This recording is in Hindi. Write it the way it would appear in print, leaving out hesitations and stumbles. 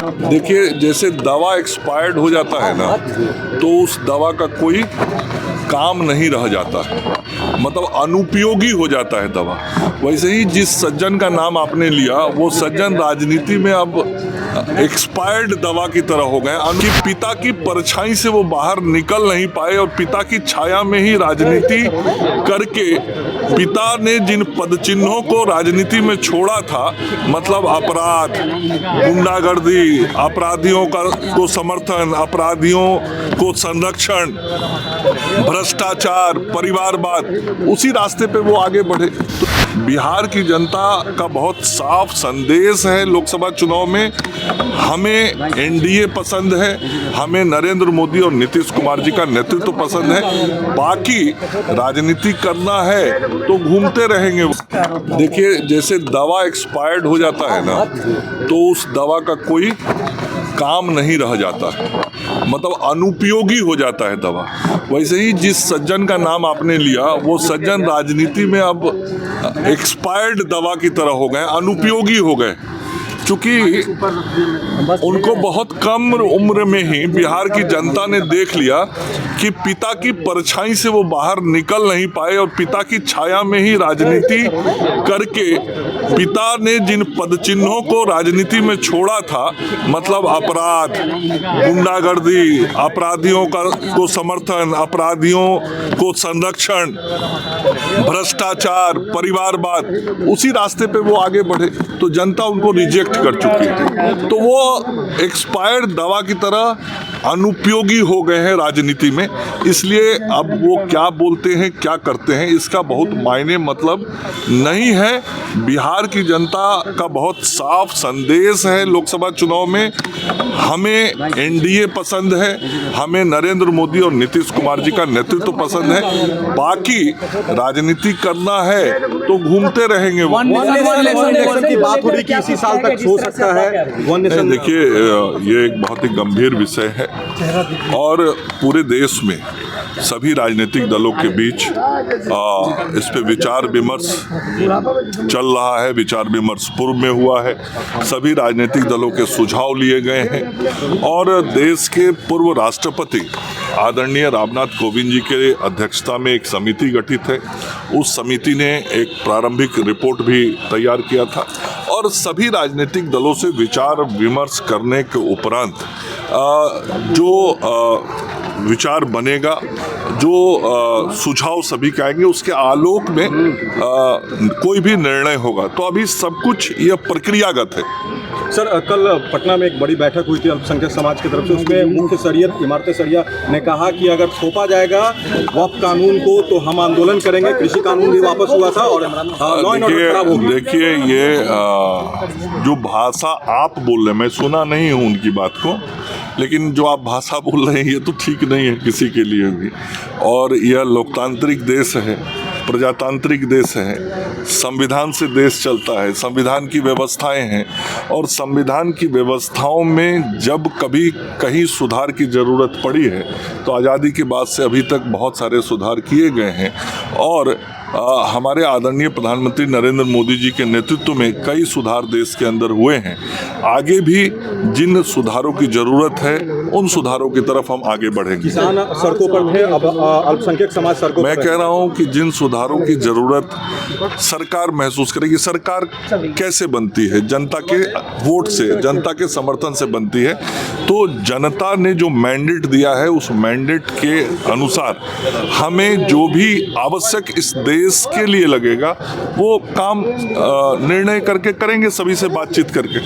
देखिए, जैसे दवा एक्सपायर्ड हो जाता है ना, तो उस दवा का कोई काम नहीं रह जाता है, मतलब अनुपयोगी हो जाता है दवा। वैसे ही जिस सज्जन का नाम आपने लिया, वो सज्जन राजनीति में अब एक्सपायर्ड दवा की तरह हो गए। उनके पिता की परछाई से वो बाहर निकल नहीं पाए और पिता की छाया में ही राजनीति करके पिता ने जिन पदचिन्हों को राजनीति में छोड़ा था, मतलब अपराध, गुंडागर्दी, अपराधियों को समर्थन, अपराधियों को संरक्षण, भ्रष्टाचार, परिवारवाद, उसी रास्ते पे वो आगे बढ़े। तो बिहार की जनता का बहुत साफ संदेश है लोकसभा चुनाव में, हमें एनडीए पसंद है, हमें नरेंद्र मोदी और नीतीश कुमार जी का नेतृत्व पसंद है। बाकी राजनीति करना है तो घूमते रहेंगे। देखिए, जैसे दवा एक्सपायर्ड हो जाता है ना, तो उस दवा का कोई काम नहीं रह जाता है, मतलब अनुपयोगी हो जाता है दवा। वैसे ही जिस सज्जन का नाम आपने लिया, वो सज्जन राजनीति में अब एक्सपायर्ड दवा की तरह हो गए, अनुपयोगी हो गए, क्योंकि उनको बहुत कम उम्र में ही बिहार की जनता ने देख लिया कि पिता की परछाई से वो बाहर निकल नहीं पाए और पिता की छाया में ही राजनीति करके पिता ने जिन पदचिन्हों को राजनीति में छोड़ा था, मतलब अपराध, गुंडागर्दी, अपराधियों को समर्थन, अपराधियों को संरक्षण, भ्रष्टाचार, परिवारवाद, उसी रास्ते पे वो आगे बढ़े। तो जनता उनको रिजेक्ट कर चुकी है, तो वो एक्सपायर्ड दवा की तरह अनुपयोगी हो गए हैं राजनीति में। इसलिए अब वो क्या बोलते हैं, क्या करते हैं, इसका बहुत मायने मतलब नहीं है। बिहार की जनता का बहुत साफ संदेश है लोकसभा चुनाव में, हमें एनडीए पसंद है, हमें नरेंद्र मोदी और नीतीश कुमार जी का नेतृत्व पसंद है। बाकी राजनीति करना है तो घूमते रहेंगे। की बात हो रही कि इसी साल तक हो सकता है। देखिए, ये एक बहुत ही गंभीर विषय है और पूरे देश में सभी राजनीतिक दलों के बीच इस पे विचार विमर्श चल रहा है। विचार विमर्श पूर्व में हुआ है, सभी राजनीतिक दलों के सुझाव लिए गए हैं और देश के पूर्व राष्ट्रपति आदरणीय रामनाथ कोविंद जी के अध्यक्षता में एक समिति गठित है। उस समिति ने एक प्रारंभिक रिपोर्ट भी तैयार किया था और सभी राजनीतिक दलों से विचार विमर्श करने के उपरांत जो विचार बनेगा, जो सुझाव सभी के आएंगे, उसके आलोक में कोई भी निर्णय होगा। तो अभी सब कुछ यह प्रक्रियागत है। सर, कल पटना में एक बड़ी बैठक हुई थी अल्पसंख्यक समाज की तरफ से, उसमें मुख्य शरीयत इमारत शरिया ने कहा कि अगर थोपा जाएगा वक्फ कानून को तो हम आंदोलन करेंगे। कृषि कानून भी वापस हुआ था और लॉ एंड ऑर्डर खराब हो गया। देखिए, ये जो भाषा आप बोल रहे हैं, मैं सुना नहीं हूँ उनकी बात को, लेकिन जो आप भाषा बोल रहे हैं ये तो ठीक नहीं है किसी के लिए भी। और यह लोकतांत्रिक देश है, प्रजातांत्रिक देश है, संविधान से देश चलता है, संविधान की व्यवस्थाएं हैं और संविधान की व्यवस्थाओं में जब कभी कहीं सुधार की ज़रूरत पड़ी है तो आज़ादी के बाद से अभी तक बहुत सारे सुधार किए गए हैं और हमारे आदरणीय प्रधानमंत्री नरेंद्र मोदी जी के नेतृत्व में कई सुधार देश के अंदर हुए हैं। आगे भी जिन सुधारों की ज़रूरत है उन सुधारों की तरफ हम आगे बढ़ेंगे। किसान सड़कों पर थे, अब अल्पसंख्यक समाज सड़कों पर। मैं कह रहा हूं कि जिन सुधारों की ज़रूरत सरकार महसूस करेगी। सरकार कैसे बनती है? जनता के वोट से, जनता के समर्थन से बनती है। तो जनता ने जो मैंडेट दिया है उस मैंडेट के अनुसार हमें जो भी आवश्यक इस देश के लिए लगेगा वो काम निर्णय करके करेंगे, सभी से बातचीत करके।